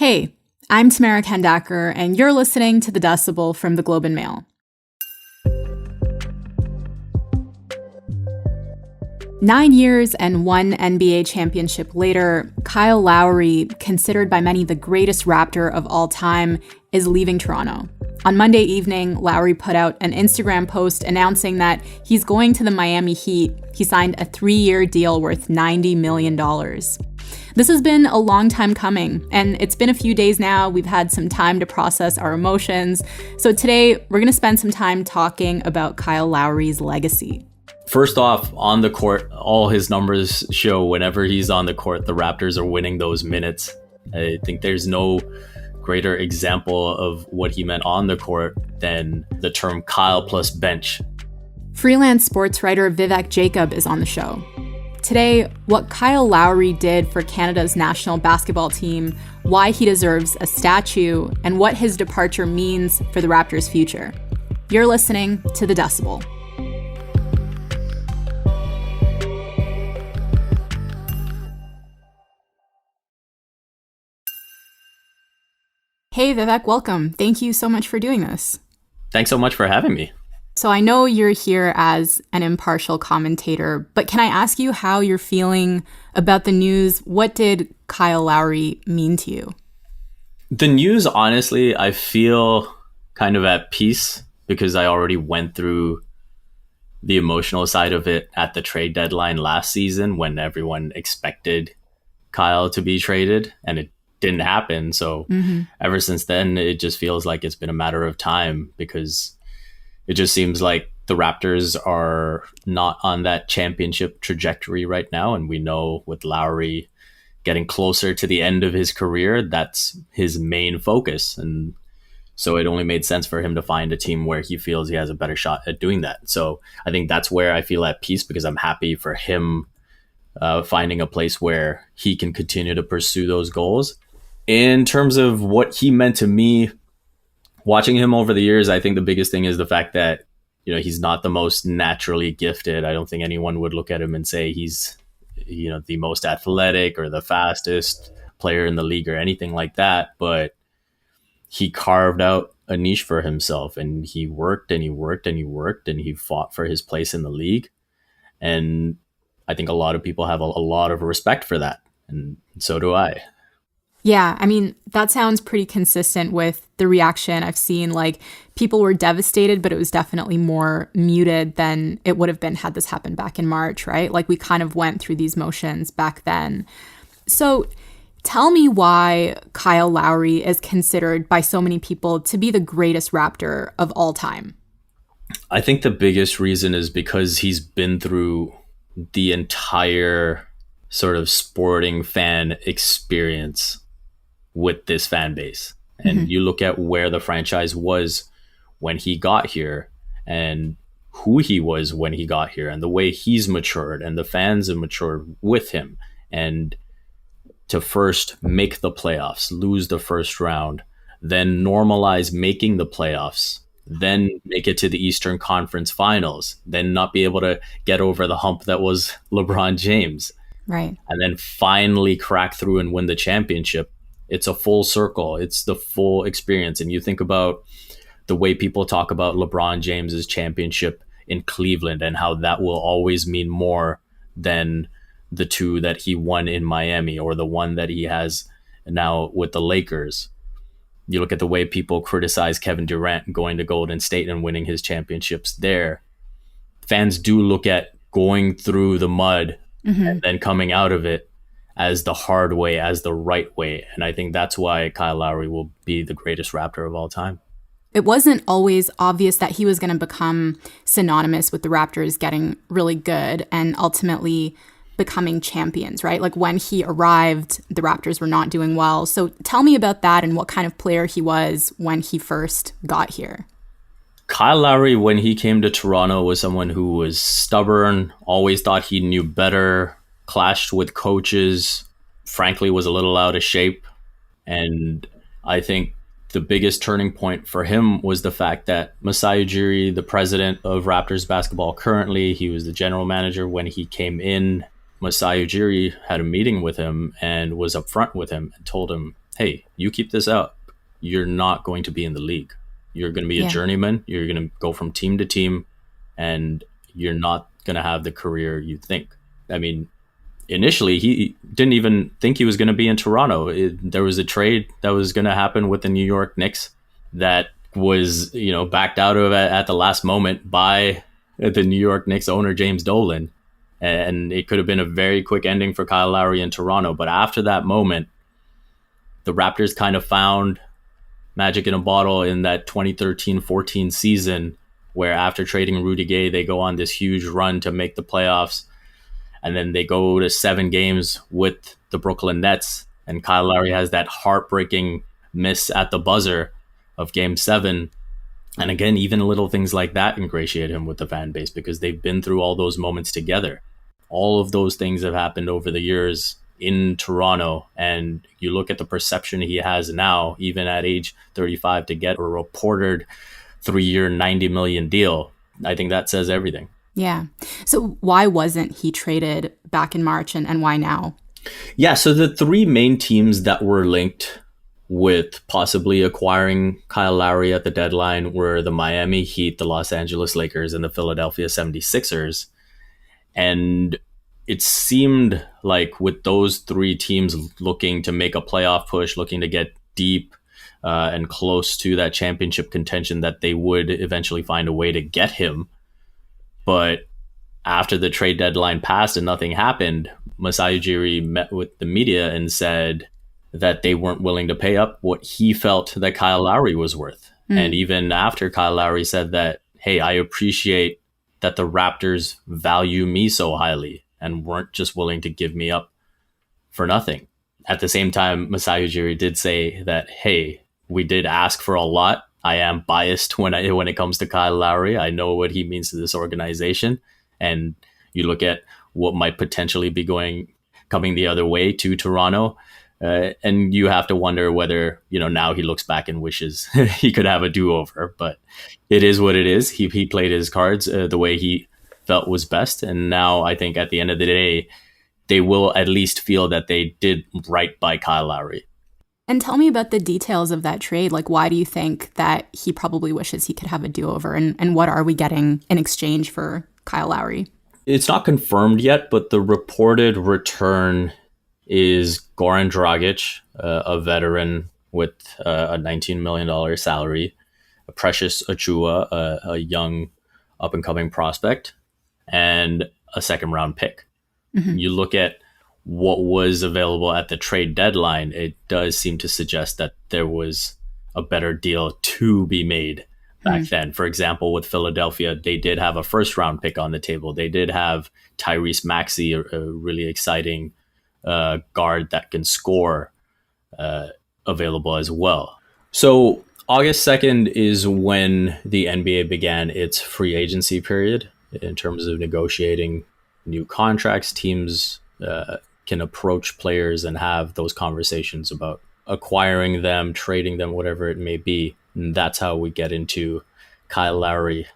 Hey, I'm Tamara Kandaker, and you're listening to the Decibel from the Globe and Mail. Nine years and one NBA championship later, Kyle Lowry, considered by many the greatest Raptor of all time, is leaving Toronto. On Monday evening, Lowry put out an Instagram post announcing that he's going to the Miami Heat. He signed a 3-year deal worth $90 million. This has been a long time coming, and it's been a few days now. We've had some time to process our emotions. So today, we're going to spend some time talking about Kyle Lowry's legacy. First off, on the court, all his numbers show whenever he's on the court, the Raptors are winning those minutes. I think there's no greater example of what he meant on the court than the term Kyle plus bench. Freelance sports writer Vivek Jacob is on the show. Today, what Kyle Lowry did for Canada's national basketball team, why he deserves a statue, and what his departure means for the Raptors' future. You're listening to The Decibel. Hey Vivek, welcome. Thank you so much for doing this. Thanks so much for having me. So I know you're here as an impartial commentator, but can I ask you how you're feeling about the news? What did Kyle Lowry mean to you? The news, honestly, I feel kind of at peace because I already went through the emotional side of it at the trade deadline last season when everyone expected Kyle to be traded and it didn't happen. So ever since then, it just feels like it's been a matter of time because it just seems like the Raptors are not on that championship trajectory right now. And we know with Lowry getting closer to the end of his career, that's his main focus. And so it only made sense for him to find a team where he feels he has a better shot at doing that. So I think that's where I feel at peace because I'm happy for him finding a place where he can continue to pursue those goals. In terms of what he meant to me, watching him over the years, I think the biggest thing is the fact that, he's not the most naturally gifted. I don't think anyone would look at him and say he's, the most athletic or the fastest player in the league or anything like that. But he carved out a niche for himself and he worked and he worked and he worked and he fought for his place in the league. And I think a lot of people have a lot of respect for that. And so do I. Yeah, I mean, that sounds pretty consistent with the reaction I've seen. Like, people were devastated, but it was definitely more muted than it would have been had this happened back in March, right? Like, we kind of went through these motions back then. So tell me why Kyle Lowry is considered by so many people to be the greatest Raptor of all time. I think the biggest reason is because he's been through the entire sort of sporting fan experience with this fan base. And you look at where the franchise was when he got here and who he was when he got here and the way he's matured and the fans have matured with him. And to first make the playoffs, lose the first round, then normalize making the playoffs, then make it to the Eastern Conference Finals, then not be able to get over the hump that was LeBron James. Right. And then finally crack through and win the championship. It's a full circle. It's the full experience. And you think about the way people talk about LeBron James's championship in Cleveland and how that will always mean more than the two that he won in Miami or the one that he has now with the Lakers. You look at the way people criticize Kevin Durant going to Golden State and winning his championships there. Fans do look at going through the mud and then coming out of it as the hard way, as the right way. And I think that's why Kyle Lowry will be the greatest Raptor of all time. It wasn't always obvious that he was going to become synonymous with the Raptors getting really good and ultimately becoming champions, right? Like when he arrived, the Raptors were not doing well. So tell me about that and what kind of player he was when he first got here. Kyle Lowry, when he came to Toronto, was someone who was stubborn, always thought he knew better, clashed with coaches, frankly was a little out of shape. And I think the biggest turning point for him was the fact that Masai Ujiri, the president of Raptors basketball currently, he was the general manager when he came in. Masai Ujiri had a meeting with him and was upfront with him and told him, hey, you keep this up, you're not going to be in the league. You're going to be a Yeah. journeyman. You're going to go from team to team, and you're not going to have the career you think. I mean, initially, he didn't even think he was going to be in Toronto. There was a trade that was going to happen with the New York Knicks that was, backed out of at the last moment by the New York Knicks owner, James Dolan. And it could have been a very quick ending for Kyle Lowry in Toronto. But after that moment, the Raptors kind of found magic in a bottle in that 2013-14 season, where after trading Rudy Gay, they go on this huge run to make the playoffs. And then they go to 7 games with the Brooklyn Nets. And Kyle Lowry has that heartbreaking miss at the buzzer of Game 7. And again, even little things like that ingratiate him with the fan base because they've been through all those moments together. All of those things have happened over the years in Toronto. And you look at the perception he has now, even at age 35, to get a reported 3-year, $90 million deal. I think that says everything. Yeah. So why wasn't he traded back in March and why now? Yeah, so the 3 main teams that were linked with possibly acquiring Kyle Lowry at the deadline were the Miami Heat, the Los Angeles Lakers, and the Philadelphia 76ers. And it seemed like with those 3 teams looking to make a playoff push, looking to get deep and close to that championship contention, that they would eventually find a way to get him. But after the trade deadline passed and nothing happened, Masai Ujiri met with the media and said that they weren't willing to pay up what he felt that Kyle Lowry was worth. And even after Kyle Lowry said that, hey, I appreciate that the Raptors value me so highly and weren't just willing to give me up for nothing. At the same time, Masai Ujiri did say that, hey, we did ask for a lot. I am biased when it comes to Kyle Lowry. I know what he means to this organization. And you look at what might potentially be coming the other way to Toronto. And you have to wonder whether, now he looks back and wishes he could have a do-over. But it is what it is. He played his cards the way he felt was best. And now I think at the end of the day, they will at least feel that they did right by Kyle Lowry. And tell me about the details of that trade. Like, why do you think that he probably wishes he could have a do-over? And what are we getting in exchange for Kyle Lowry? It's not confirmed yet, but the reported return is Goran Dragic, a veteran with a $19 million salary, a Precious Achua, a young up-and-coming prospect, and a second-round pick. Mm-hmm. You look at what was available at the trade deadline, it does seem to suggest that there was a better deal to be made back then. For example, with Philadelphia, they did have a first-round pick on the table. They did have Tyrese Maxey, a really exciting guard that can score, available as well. So August 2nd is when the NBA began its free agency period in terms of negotiating new contracts. Teams can approach players and have those conversations about acquiring them, trading them, whatever it may be. And that's how we get into Kyle Lowry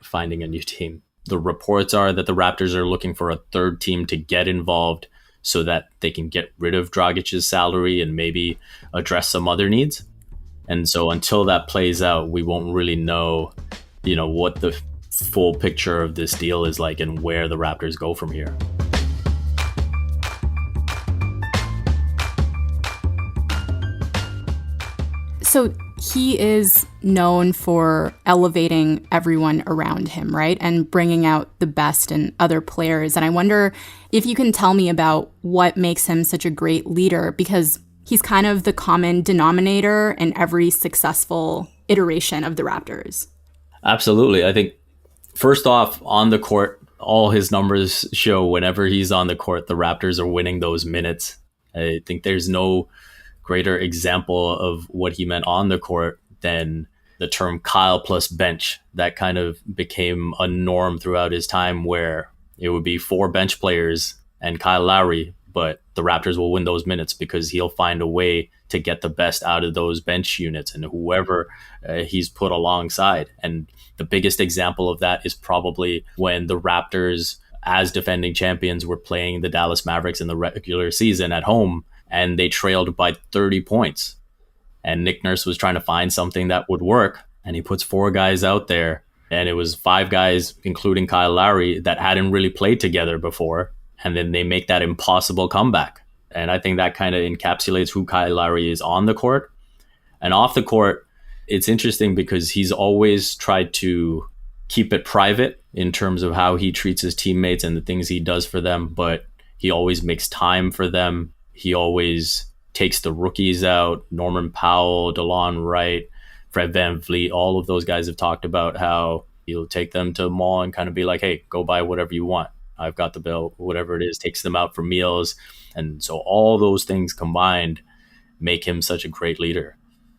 finding a new team. The reports are that the Raptors are looking for a third team to get involved so that they can get rid of Dragic's salary and maybe address some other needs. And so until that plays out, we won't really know, what the full picture of this deal is like and where the Raptors go from here. So he is known for elevating everyone around him, right? And bringing out the best in other players. And I wonder if you can tell me about what makes him such a great leader, because he's kind of the common denominator in every successful iteration of the Raptors. Absolutely. I think first off, on the court, all his numbers show whenever he's on the court, the Raptors are winning those minutes. I think there's no greater example of what he meant on the court than the term Kyle plus bench. That kind of became a norm throughout his time, where it would be 4 bench players and Kyle Lowry, but the Raptors will win those minutes because he'll find a way to get the best out of those bench units and whoever he's put alongside. And the biggest example of that is probably when the Raptors, as defending champions, were playing the Dallas Mavericks in the regular season at home. and they trailed by 30 points. And Nick Nurse was trying to find something that would work. And he puts 4 guys out there. And it was 5 guys, including Kyle Lowry, that hadn't really played together before. And then they make that impossible comeback. And I think that kind of encapsulates who Kyle Lowry is on the court. And off the court, it's interesting because he's always tried to keep it private in terms of how he treats his teammates and the things he does for them. But he always makes time for them. He always takes the rookies out. Norman Powell, DeLon Wright, Fred VanVleet, all of those guys have talked about how he'll take them to the mall and kind of be like, hey, go buy whatever you want. I've got the bill, whatever it is, takes them out for meals. And so all those things combined make him such a great leader.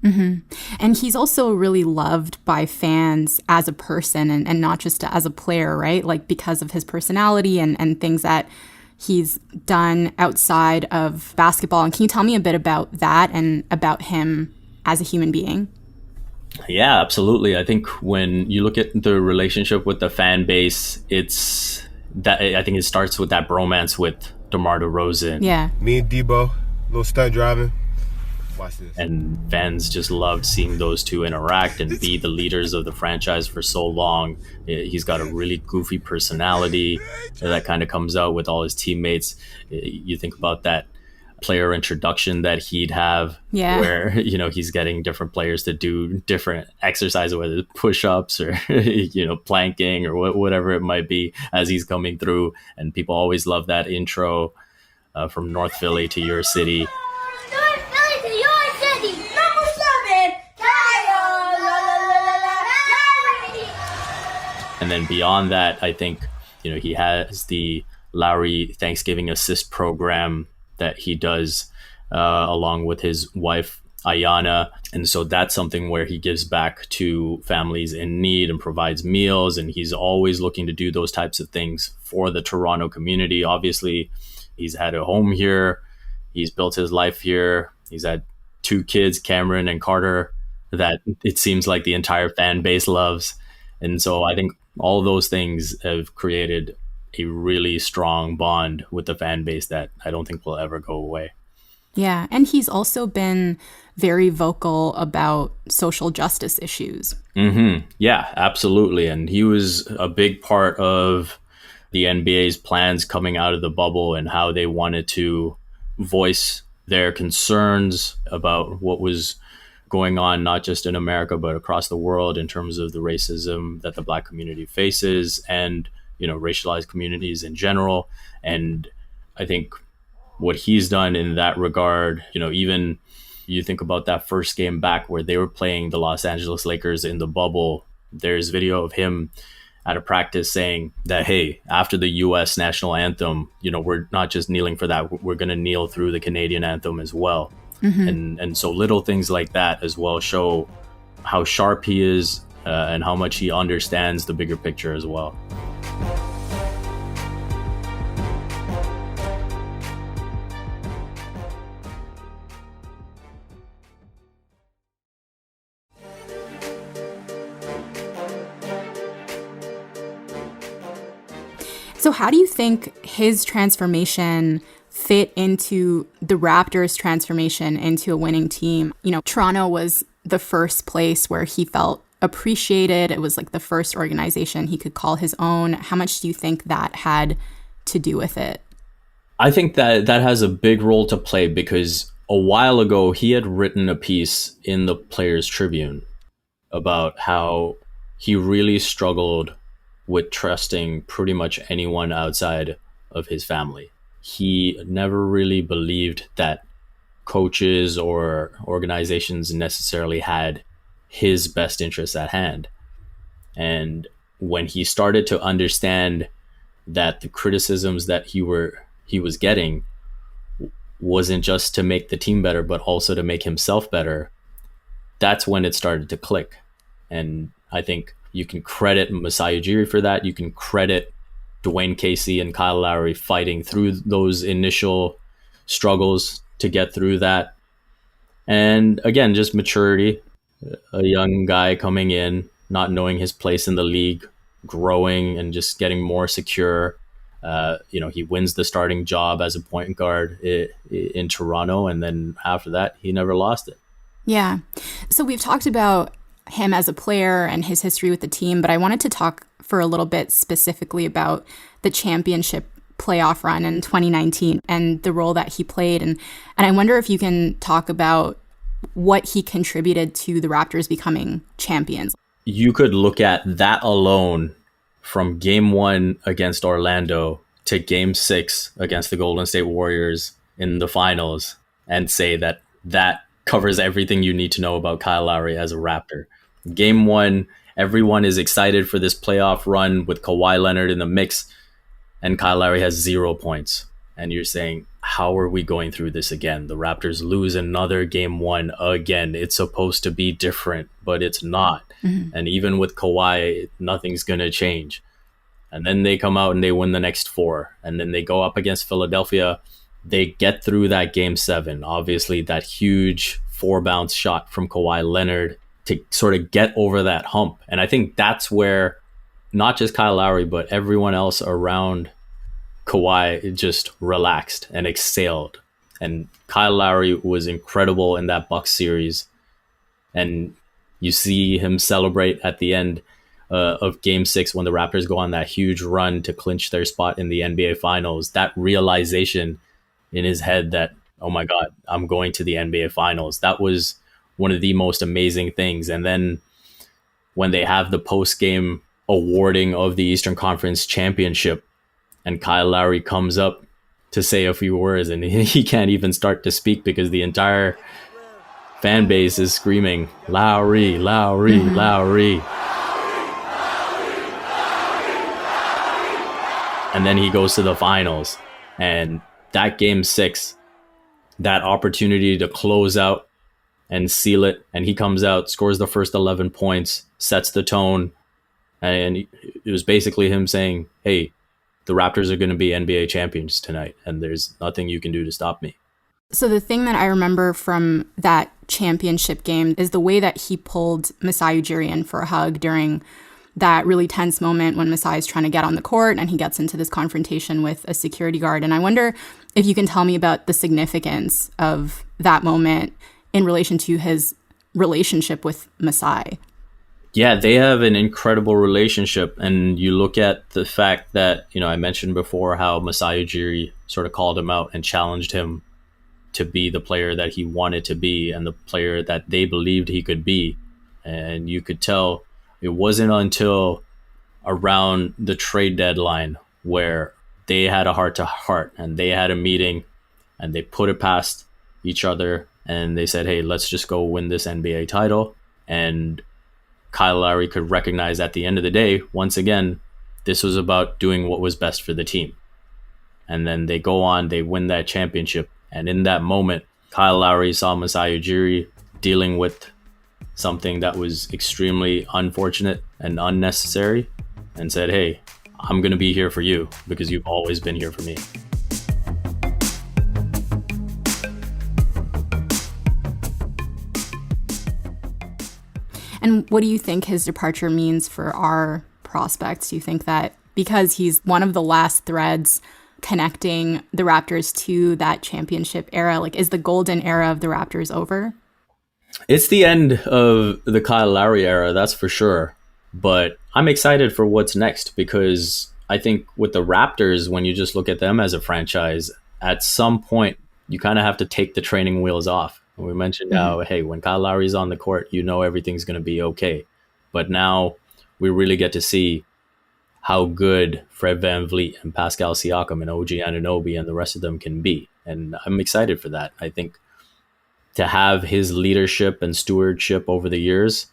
Mm-hmm. And he's also really loved by fans as a person and not just as a player, right? Like because of his personality and things that he's done outside of basketball. And can you tell me a bit about that and about him as a human being? Yeah, absolutely. I think when you look at the relationship with the fan base, it's that I think it starts with that bromance with DeMar DeRozan. Yeah. Me and Debo, little stunt driving. Watch this. And fans just loved seeing those two interact and be the leaders of the franchise for so long. He's got a really goofy personality that kind of comes out with all his teammates. You think about that player introduction that he'd have, where he's getting different players to do different exercises, whether it's push-ups or planking or whatever it might be, as he's coming through. And people always love that intro from North Philly to your city. And then beyond that, I think he has the Lowry Thanksgiving Assist program that he does along with his wife, Ayanna. And so that's something where he gives back to families in need and provides meals. And he's always looking to do those types of things for the Toronto community. Obviously, he's had a home here. He's built his life here. He's had 2 kids, Cameron and Carter, that it seems like the entire fan base loves. And so I think all those things have created a really strong bond with the fan base that I don't think will ever go away. Yeah, and he's also been very vocal about social justice issues. Mm-hmm. Yeah, absolutely. And he was a big part of the NBA's plans coming out of the bubble and how they wanted to voice their concerns about what was going on, not just in America, but across the world in terms of the racism that the Black community faces and, racialized communities in general. And I think what he's done in that regard, even you think about that first game back where they were playing the Los Angeles Lakers in the bubble, there's video of him at a practice saying that, hey, after the U.S. national anthem, we're not just kneeling for that, we're going to kneel through the Canadian anthem as well. Mm-hmm. And so little things like that as well show how sharp he is and how much he understands the bigger picture as well. So how do you think his transformation fit into the Raptors' transformation into a winning team? Toronto was the first place where he felt appreciated. It was like the first organization he could call his own. How much do you think that had to do with it? I think that has a big role to play because a while ago he had written a piece in the Players Tribune about how he really struggled with trusting pretty much anyone outside of his family. He never really believed that coaches or organizations necessarily had his best interests at hand. And when he started to understand that the criticisms that he was getting wasn't just to make the team better, but also to make himself better, that's when it started to click. And I think you can credit Masai Ujiri for that. You can credit Dwayne Casey and Kyle Lowry fighting through those initial struggles to get through that. And again, just maturity, a young guy coming in, not knowing his place in the league, growing and just getting more secure He wins the starting job as a point guard in Toronto, and then after that, he never lost it. Yeah. So we've talked about him as a player and his history with the team, but I wanted to talk for a little bit specifically about the championship playoff run in 2019 and the role that he played. And I wonder if you can talk about what he contributed to the Raptors becoming champions. You could look at that alone from game 1 against Orlando to game 6 against the Golden State Warriors in the finals and say that covers everything you need to know about Kyle Lowry as a Raptor. Game 1, everyone is excited for this playoff run with Kawhi Leonard in the mix, and Kyle Lowry has 0 points. And you're saying, how are we going through this again? The Raptors lose another game 1 again. It's supposed to be different, but it's not. Mm-hmm. And even with Kawhi, nothing's going to change. And then they come out and they win the next 4. And then they go up against Philadelphia. They get through that game 7. Obviously, that huge 4-bounce shot from Kawhi Leonard to sort of get over that hump. And I think that's where not just Kyle Lowry, but everyone else around Kawhi just relaxed and exhaled. And Kyle Lowry was incredible in that Bucks series. And you see him celebrate at the end of game 6 when the Raptors go on that huge run to clinch their spot in the NBA Finals. That realization in his head that, oh my God, I'm going to the NBA Finals. That was one of the most amazing things. And then when they have the post-game awarding of the Eastern Conference Championship, and Kyle Lowry comes up to say a few words, and he can't even start to speak because the entire fan base is screaming, Lowry, Lowry, mm-hmm. Lowry. And then he goes to the finals. And that game 6, that opportunity to close out and seal it. And he comes out, scores the first 11 points, sets the tone. And it was basically him saying, hey, the Raptors are going to be NBA champions tonight, and there's nothing you can do to stop me. So the thing that I remember from that championship game is the way that he pulled Masai Ujiri in for a hug during that really tense moment when Masai is trying to get on the court and he gets into this confrontation with a security guard. And I wonder if you can tell me about the significance of that moment in relation to his relationship with Masai. Yeah, they have an incredible relationship. And you look at the fact that, I mentioned before how Masai Ujiri sort of called him out and challenged him to be the player that he wanted to be and the player that they believed he could be. And you could tell it wasn't until around the trade deadline where they had a heart-to-heart and they had a meeting and they put it past each other and they said, hey, let's just go win this NBA title. And Kyle Lowry could recognize at the end of the day, once again, this was about doing what was best for the team. And then they go on, they win that championship. And in that moment, Kyle Lowry saw Masai Ujiri dealing with something that was extremely unfortunate and unnecessary and said, hey, I'm going to be here for you because you've always been here for me. And what do you think his departure means for our prospects? Do you think that because he's one of the last threads connecting the Raptors to that championship era, like is the golden era of the Raptors over? It's the end of the Kyle Lowry era, that's for sure. But I'm excited for what's next because I think with the Raptors, when you just look at them as a franchise, at some point, you kind of have to take the training wheels off. We mentioned how, hey, when Kyle Lowry's on the court, everything's going to be okay. But now we really get to see how good Fred VanVleet and Pascal Siakam and OG Anunoby and the rest of them can be. And I'm excited for that. I think to have his leadership and stewardship over the years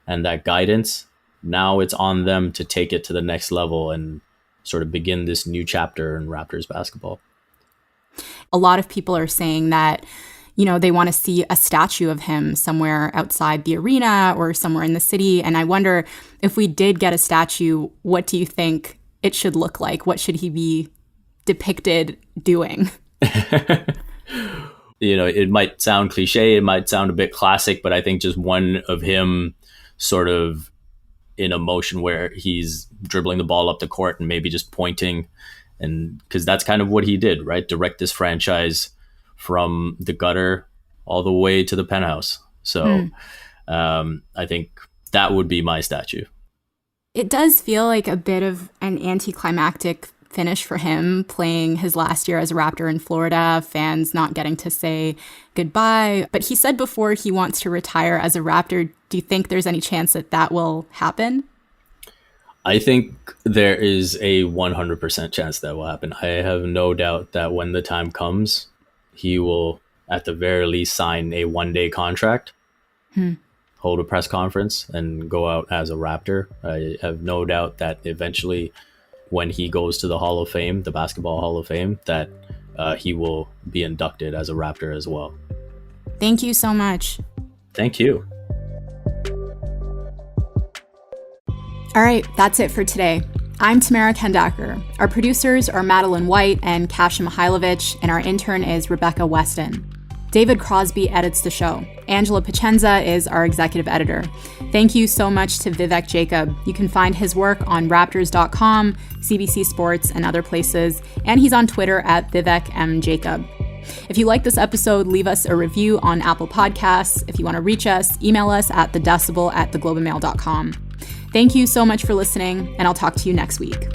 and that guidance, now it's on them to take it to the next level and sort of begin this new chapter in Raptors basketball. A lot of people are saying that they want to see a statue of him somewhere outside the arena or somewhere in the city. And I wonder if we did get a statue, what do you think it should look like? What should he be depicted doing? It might sound cliche, it might sound a bit classic, but I think just one of him sort of in a motion where he's dribbling the ball up the court and maybe just pointing And because that's kind of what he did, right? Direct this franchise from the gutter all the way to the penthouse. So I think that would be my statue. It does feel like a bit of an anticlimactic finish for him, playing his last year as a Raptor in Florida, fans not getting to say goodbye. But he said before he wants to retire as a Raptor. Do you think there's any chance that that will happen? I think there is a 100% chance that will happen. I have no doubt that when the time comes, he will, at the very least, sign a one-day contract, hold a press conference, and go out as a Raptor. I have no doubt that eventually, when he goes to the Hall of Fame, the Basketball Hall of Fame, that he will be inducted as a Raptor as well. Thank you so much. Thank you. All right, that's it for today. I'm Tamara Kendacker. Our producers are Madeline White and Kasia Mihailovich, and our intern is Rebecca Weston. David Crosby edits the show. Angela Pacenza is our executive editor. Thank you so much to Vivek Jacob. You can find his work on Raptors.com, CBC Sports, and other places, and he's on Twitter at Vivek M. Jacob. If you like this episode, leave us a review on Apple Podcasts. If you want to reach us, email us at thedecibel@theglobeandmail.com. Thank you so much for listening, and I'll talk to you next week.